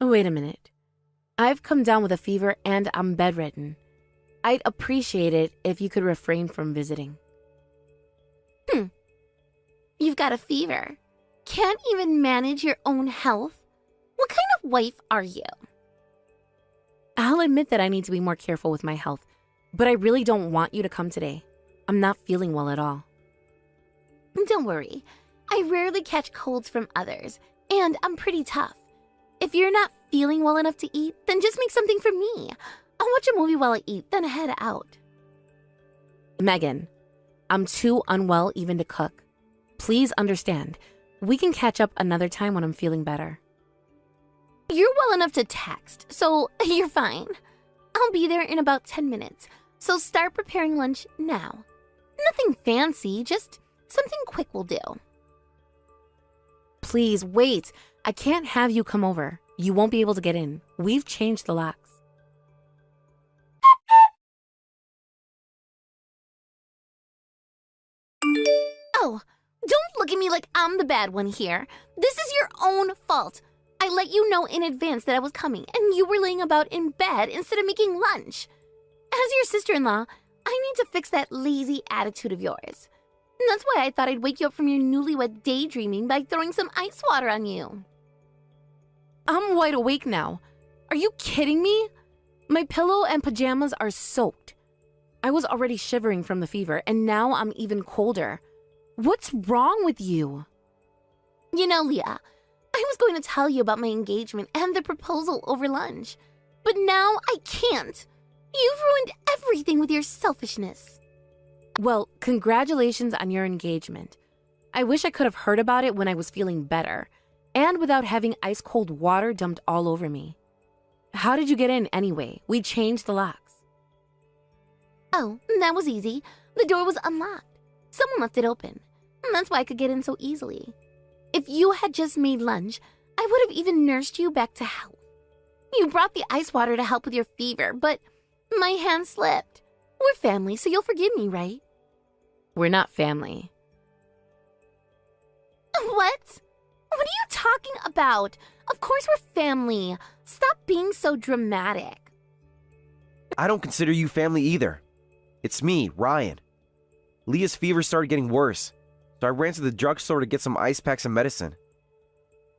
Wait a minute. I've come down with a fever and I'm bedridden. I'd appreciate it if you could refrain from visiting. You've got a fever. Can't even manage your own health? What kind of wife are you? I'll admit that I need to be more careful with my health, but I really don't want you to come today. I'm not feeling well at all. Don't worry. I rarely catch colds from others, and I'm pretty tough. If you're not feeling well enough to eat, then just make something for me. I'll watch a movie while I eat, then head out. Megan, I'm too unwell even to cook. Please understand. We can catch up another time when I'm feeling better. You're well enough to text, so you're fine. I'll be there in about 10 minutes, so start preparing lunch now. Nothing fancy, just something quick will do. Please, wait. I can't have you come over. You won't be able to get in. We've changed the locks. Oh, don't look at me like I'm the bad one here. This is your own fault. I let you know in advance that I was coming, and you were laying about in bed instead of making lunch. As your sister-in-law, I need to fix that lazy attitude of yours. And that's why I thought I'd wake you up from your newlywed daydreaming by throwing some ice water on you. I'm wide awake now. Are you kidding me? My pillow and pajamas are soaked. I was already shivering from the fever, and now I'm even colder. What's wrong with you? You know, Leah, I was going to tell you about my engagement and the proposal over lunch, but now I can't. You've ruined everything with your selfishness. Well, congratulations on your engagement. I wish I could have heard about it when I was feeling better, and without having ice-cold water dumped all over me. How did you get in anyway? We changed the locks. Oh, that was easy. The door was unlocked. Someone left it open. And that's why I could get in so easily. If you had just made lunch, I would have even nursed you back to health. You brought the ice water to help with your fever, but my hand slipped. We're family, so you'll forgive me, right? We're not family. What? What are you talking about? Of course we're family. Stop being so dramatic. I don't consider you family either. It's me, Ryan. Leah's fever started getting worse, so I ran to the drugstore to get some ice packs and medicine.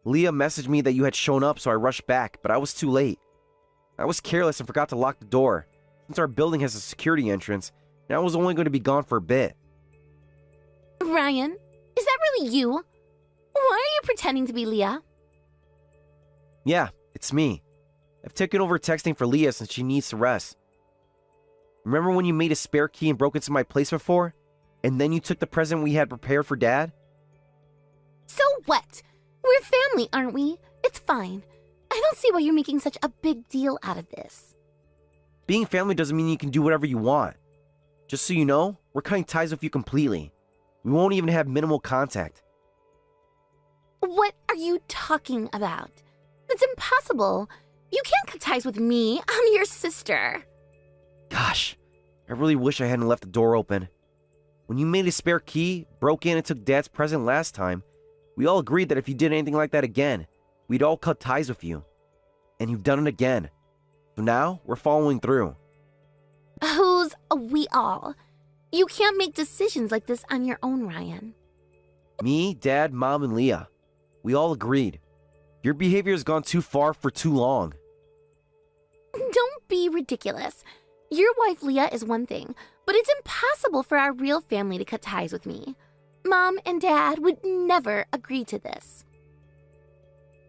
Leah messaged me that you had shown up, so I rushed back, but I was too late. I was careless and forgot to lock the door, since our building has a security entrance, and I was only going to be gone for a bit. Ryan, is that really you? Why are you pretending to be Leah? Yeah, it's me. I've taken over texting for Leah since she needs to rest. Remember when you made a spare key and broke into my place before? And then you took the present we had prepared for Dad? So what? We're family, aren't we? It's fine. I don't see why you're making such a big deal out of this. Being family doesn't mean you can do whatever you want. Just so you know, we're cutting ties with you completely. We won't even have minimal contact. What are you talking about? That's impossible. You can't cut ties with me. I'm your sister. Gosh, I really wish I hadn't left the door open. When you made a spare key, broke in and took Dad's present last time, we all agreed that if you did anything like that again, we'd all cut ties with you. And you've done it again. So now, we're following through. Who's we all? You can't make decisions like this on your own, Ryan. Me, Dad, Mom, and Leah. We all agreed. Your behavior has gone too far for too long. Don't be ridiculous. Your wife Leah is one thing, but it's impossible for our real family to cut ties with me. Mom and Dad would never agree to this.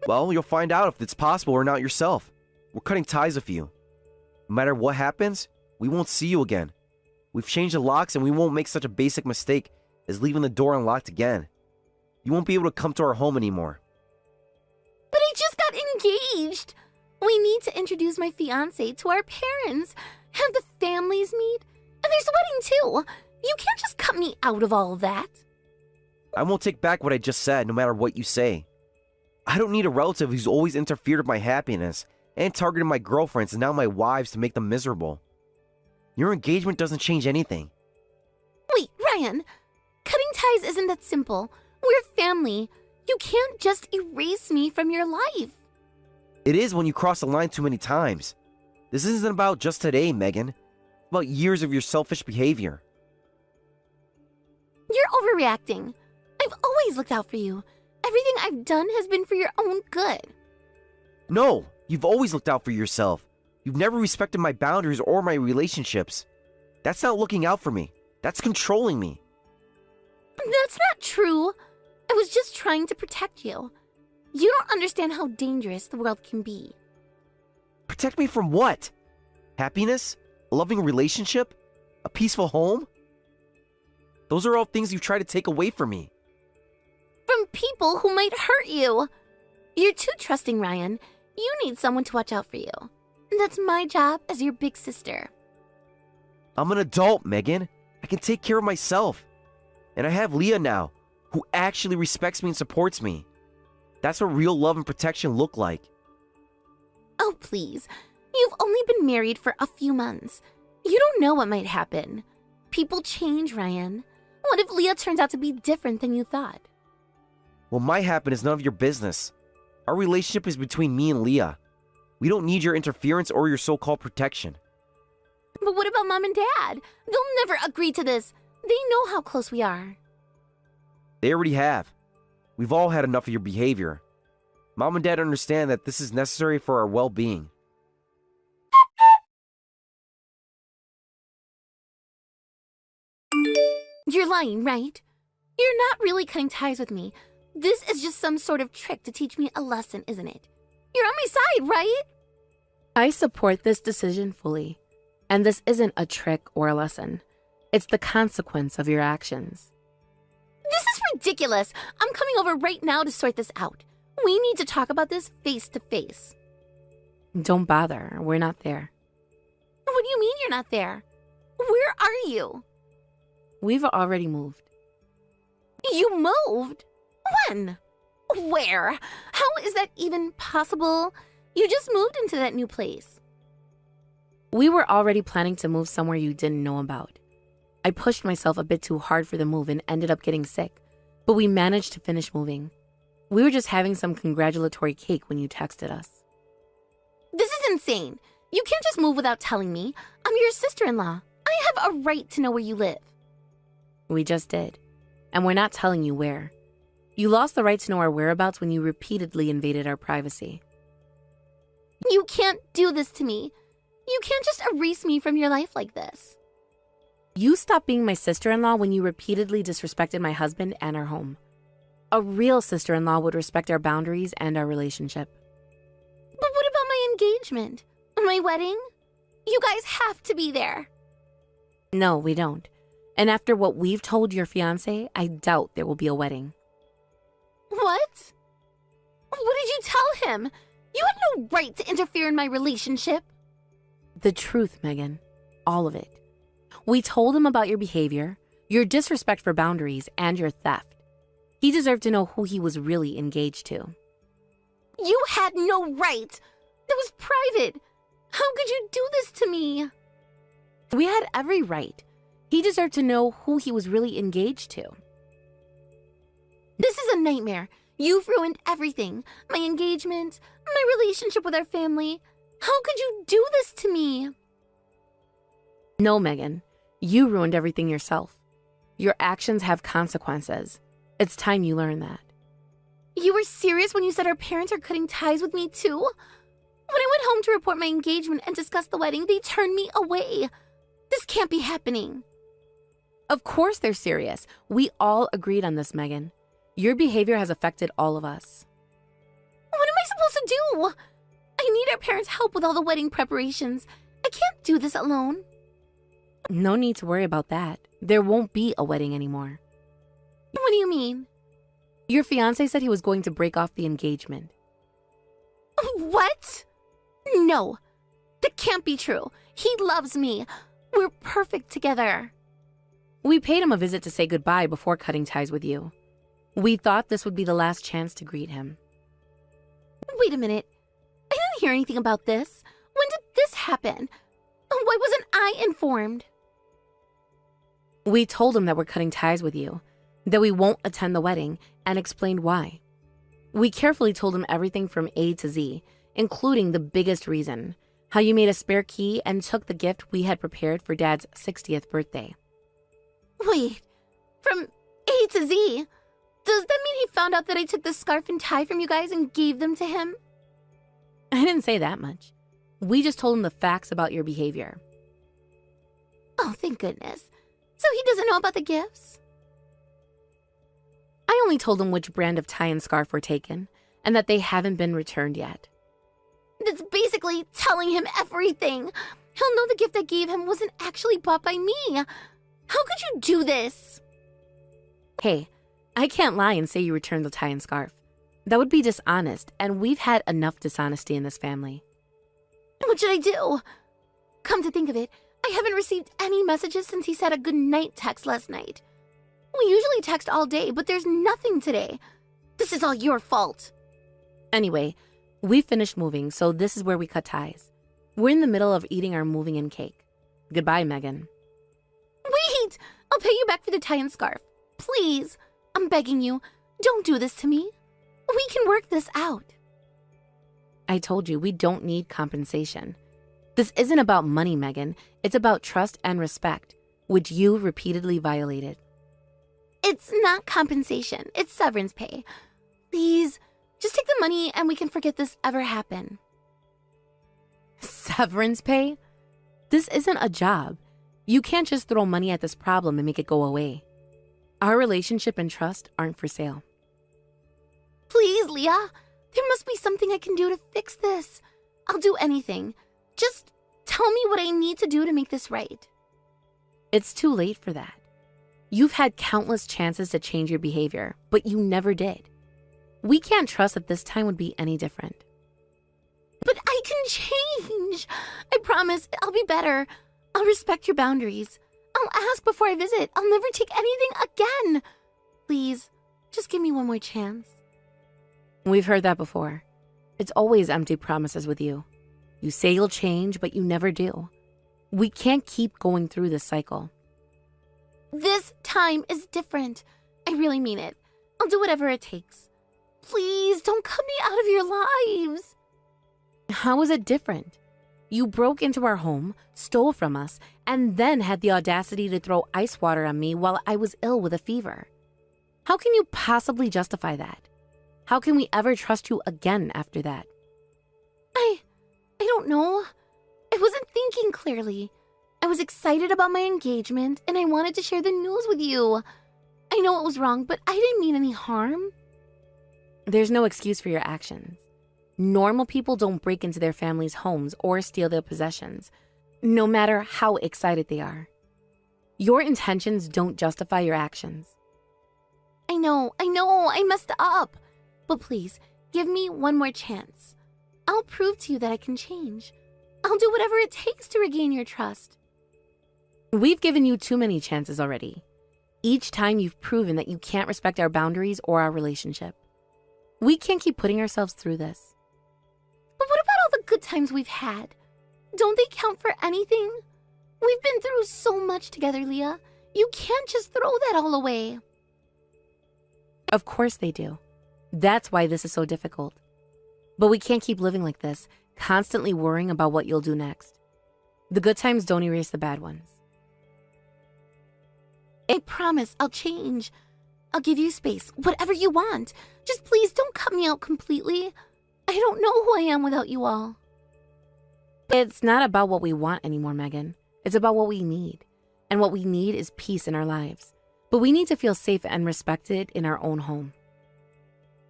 Well, you'll find out if it's possible or not yourself. We're cutting ties with you. No matter what happens, we won't see you again. We've changed the locks and we won't make such a basic mistake as leaving the door unlocked again. You won't be able to come to our home anymore. But I just got engaged. We need to introduce my fiancé to our parents, have the families meet, and there's a wedding too. You can't just cut me out of all of that. I won't take back what I just said, no matter what you say. I don't need a relative who's always interfered with my happiness and targeted my girlfriends and now my wives to make them miserable. Your engagement doesn't change anything. Wait, Ryan, cutting ties isn't that simple. We're family. You can't just erase me from your life. It is when you cross the line too many times. This isn't about just today, Megan. It's about years of your selfish behavior. You're overreacting. I've always looked out for you. Everything I've done has been for your own good. No, you've always looked out for yourself. You've never respected my boundaries or my relationships. That's not looking out for me. That's controlling me. That's not true. I was just trying to protect you. You don't understand how dangerous the world can be. Protect me from what? Happiness? A loving relationship? A peaceful home? Those are all things you've tried to take away from me. From people who might hurt you. You're too trusting, Ryan. You need someone to watch out for you. That's my job as your big sister. I'm an adult, Megan. I can take care of myself. And I have Leah now, who actually respects me and supports me. That's what real love and protection look like. Oh, please. You've only been married for a few months. You don't know what might happen. People change, Ryan. What if Leah turns out to be different than you thought? What might happen is none of your business. Our relationship is between me and Leah. We don't need your interference or your so-called protection. But what about Mom and Dad? They'll never agree to this. They know how close we are. They already have. We've all had enough of your behavior. Mom and Dad understand that this is necessary for our well-being. You're lying, right? You're not really cutting ties with me. This is just some sort of trick to teach me a lesson, isn't it? You're on my side, right? I support this decision fully. And this isn't a trick or a lesson. It's the consequence of your actions. This is ridiculous. I'm coming over right now to sort this out. We need to talk about this face to face. Don't bother. We're not there. What do you mean you're not there? Where are you? We've already moved. You moved? When? Where? How is that even possible? You just moved into that new place. We were already planning to move somewhere you didn't know about. I pushed myself a bit too hard for the move and ended up getting sick, but we managed to finish moving. We were just having some congratulatory cake when you texted us. This is insane. You can't just move without telling me. I'm your sister-in-law. I have a right to know where you live. We just did, and we're not telling you where. You lost the right to know our whereabouts when you repeatedly invaded our privacy. You can't do this to me. You can't just erase me from your life like this. You stopped being my sister-in-law when you repeatedly disrespected my husband and our home. A real sister-in-law would respect our boundaries and our relationship. But what about my engagement? My wedding? You guys have to be there. No, we don't. And after what we've told your fiancé, I doubt there will be a wedding. What What? What did you tell him? You had no right to interfere in my relationship. The truth, Megan. All of it. We told him about your behavior, your disrespect for boundaries, and your theft. He deserved to know who he was really engaged to. You had no right. That was private. How could you do this to me? We had every right. He deserved to know who he was really engaged to. This is a nightmare. You've ruined everything. My engagement, my relationship with our family. How could you do this to me? No, Megan. You ruined everything yourself. Your actions have consequences. It's time you learn that. You were serious when you said our parents are cutting ties with me too? When I went home to report my engagement and discuss the wedding, they turned me away. This can't be happening. Of course they're serious. We all agreed on this, Megan. Your behavior has affected all of us. What am I supposed to do? I need our parents' help with all the wedding preparations. I can't do this alone. No need to worry about that. There won't be a wedding anymore. What do you mean? Your fiancé said he was going to break off the engagement. What? No, that can't be true. He loves me. We're perfect together. We paid him a visit to say goodbye before cutting ties with you. We thought this would be the last chance to greet him. Wait a minute. I didn't hear anything about this. When did this happen? Why wasn't I informed? We told him that we're cutting ties with you, that we won't attend the wedding, and explained why. We carefully told him everything from A to Z, including the biggest reason, how you made a spare key and took the gift we had prepared for Dad's 60th birthday. Wait, from A to Z? Does that mean he found out that I took the scarf and tie from you guys and gave them to him? I didn't say that much. We just told him the facts about your behavior. Oh, thank goodness. So he doesn't know about the gifts? I only told him which brand of tie and scarf were taken, and that they haven't been returned yet. That's basically telling him everything. He'll know the gift I gave him wasn't actually bought by me. How could you do this? Hey, I can't lie and say you returned the tie and scarf. That would be dishonest, and we've had enough dishonesty in this family. What should I do? Come to think of it, I haven't received any messages since he said a good night text last night. We usually text all day, but there's nothing today. This is all your fault. Anyway, we finished moving, so this is where we cut ties. We're in the middle of eating our moving in cake. Goodbye, Megan. Wait! I'll pay you back for the tie and scarf. Please, I'm begging you, don't do this to me. We can work this out. I told you, we don't need compensation. This isn't about money, Megan. It's about trust and respect, which you repeatedly violated. It's not compensation. It's severance pay. Please, just take the money and we can forget this ever happened. Severance pay? This isn't a job. You can't just throw money at this problem and make it go away. Our relationship and trust aren't for sale. Please, Leah. There must be something I can do to fix this. I'll do anything. Just tell me what I need to do to make this right. It's too late for that. You've had countless chances to change your behavior, but you never did. We can't trust that this time would be any different. But I can change. I promise I'll be better. I'll respect your boundaries. I'll ask before I visit. I'll never take anything again. Please, just give me one more chance. We've heard that before. It's always empty promises with you. You say you'll change, but you never do. We can't keep going through this cycle. This time is different. I really mean it. I'll do whatever it takes. Please, don't cut me out of your lives. How is it different? You broke into our home, stole from us, and then had the audacity to throw ice water on me while I was ill with a fever. How can you possibly justify that? How can we ever trust you again after that? I don't know. I wasn't thinking clearly. I was excited about my engagement and I wanted to share the news with you. I know it was wrong, but I didn't mean any harm. There's no excuse for your actions. Normal people don't break into their families' homes or steal their possessions, no matter how excited they are. Your intentions don't justify your actions. I know, I messed up. But please, give me one more chance. I'll prove to you that I can change. I'll do whatever it takes to regain your trust. We've given you too many chances already. Each time you've proven that you can't respect our boundaries or our relationship. We can't keep putting ourselves through this. But what about all the good times we've had? Don't they count for anything? We've been through so much together, Leah. You can't just throw that all away. Of course they do. That's why this is so difficult. But we can't keep living like this, constantly worrying about what you'll do next. The good times don't erase the bad ones. I promise I'll change. I'll give you space, whatever you want. Just please don't cut me out completely. I don't know who I am without you all. It's not about what we want anymore, Megan. It's about what we need. And what we need is peace in our lives. But we need to feel safe and respected in our own home.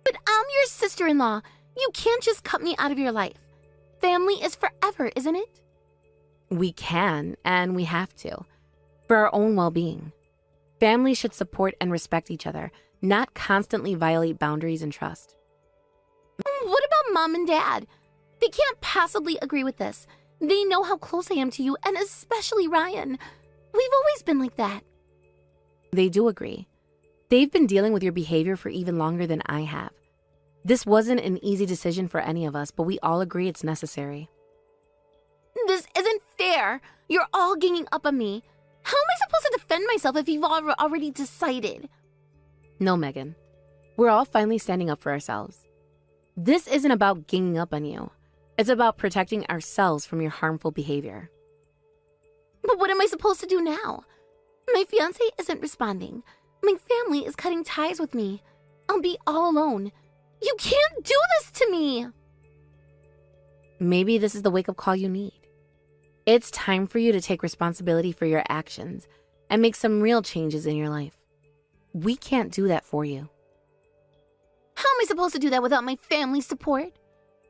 But I'm your sister-in-law. You can't just cut me out of your life. Family is forever, isn't it? We can, and we have to. For our own well-being. Families should support and respect each other, not constantly violate boundaries and trust. What about Mom and Dad? They can't possibly agree with this. They know how close I am to you, and especially Ryan. We've always been like that. They do agree. They've been dealing with your behavior for even longer than I have. This wasn't an easy decision for any of us, but we all agree it's necessary. This isn't fair. You're all ganging up on me. How am I supposed to defend myself if you've already decided? No, Megan. We're all finally standing up for ourselves. This isn't about ganging up on you. It's about protecting ourselves from your harmful behavior. But what am I supposed to do now? My fiancé isn't responding. My family is cutting ties with me. I'll be all alone. You can't do this to me! Maybe this is the wake-up call you need. It's time for you to take responsibility for your actions and make some real changes in your life. We can't do that for you. How am I supposed to do that without my family's support?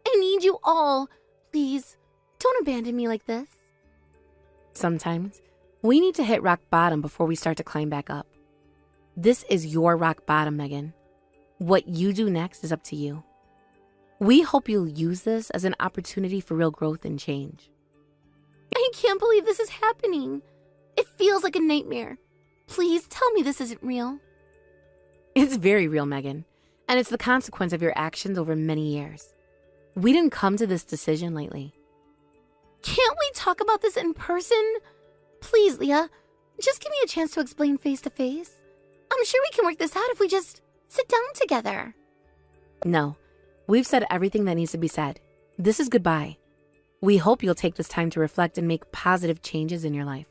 I need you all. Please, don't abandon me like this. Sometimes, we need to hit rock bottom before we start to climb back up. This is your rock bottom, Megan. What you do next is up to you. We hope you'll use this as an opportunity for real growth and change. I can't believe this is happening. It feels like a nightmare. Please tell me this isn't real. It's very real, Megan, and it's the consequence of your actions over many years. We didn't come to this decision lightly. Can't we talk about this in person? Please, Leah, just give me a chance to explain face to face. I'm sure we can work this out if we just sit down together. No, we've said everything that needs to be said. This is goodbye. We hope you'll take this time to reflect and make positive changes in your life.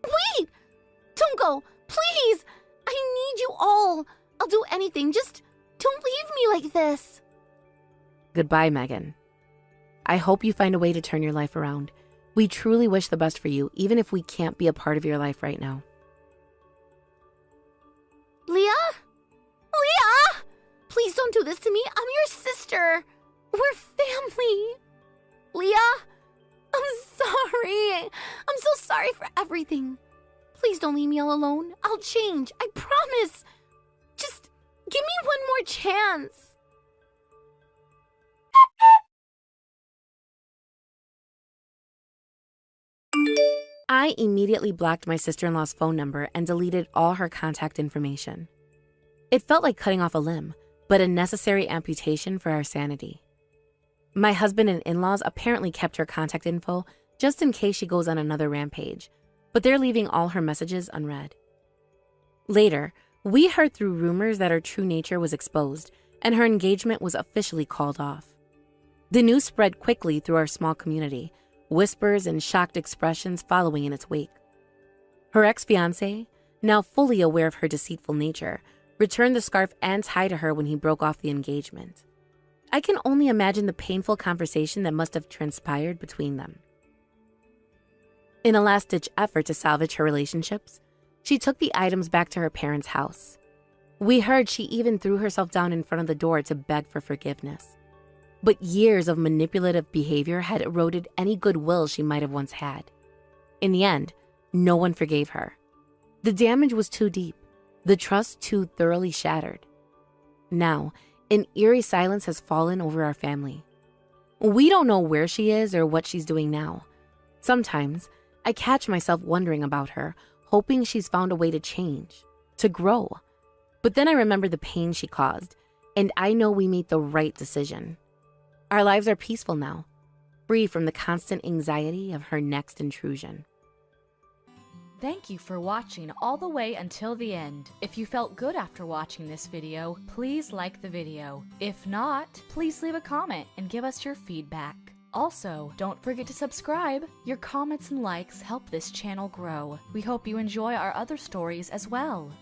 Wait! Don't go! Please! I need you all! I'll do anything. Just don't leave me like this. Goodbye, Megan. I hope you find a way to turn your life around. We truly wish the best for you, even if we can't be a part of your life right now. Leah? Leah! Please don't do this to me. I'm your sister. We're family. Leah? I'm sorry. I'm so sorry for everything. Please don't leave me all alone. I'll change. I promise. Just give me one more chance. I immediately blocked my sister-in-law's phone number and deleted all her contact information. It felt like cutting off a limb, but a necessary amputation for our sanity. My husband and in-laws apparently kept her contact info just in case she goes on another rampage, but they're leaving all her messages unread. Later, we heard through rumors that her true nature was exposed and her engagement was officially called off. The news spread quickly through our small community, whispers and shocked expressions following in its wake. Her ex-fiancé, now fully aware of her deceitful nature, returned the scarf and tie to her when he broke off the engagement. I can only imagine the painful conversation that must have transpired between them. In a last-ditch effort to salvage her relationships, she took the items back to her parents' house. We heard she even threw herself down in front of the door to beg for forgiveness. But years of manipulative behavior had eroded any goodwill she might have once had. In the end, no one forgave her. The damage was too deep, the trust too thoroughly shattered. Now, An eerie silence has fallen over our family. We don't know where she is or what she's doing now. Sometimes I catch myself wondering about her, hoping she's found a way to change, to grow. But then I remember the pain she caused, and I know we made the right decision. Our lives are peaceful now, free from the constant anxiety of her next intrusion. Thank you for watching all the way until the end. If you felt good after watching this video, please like the video. If not, please leave a comment and give us your feedback. Also, don't forget to subscribe. Your comments and likes help this channel grow. We hope you enjoy our other stories as well.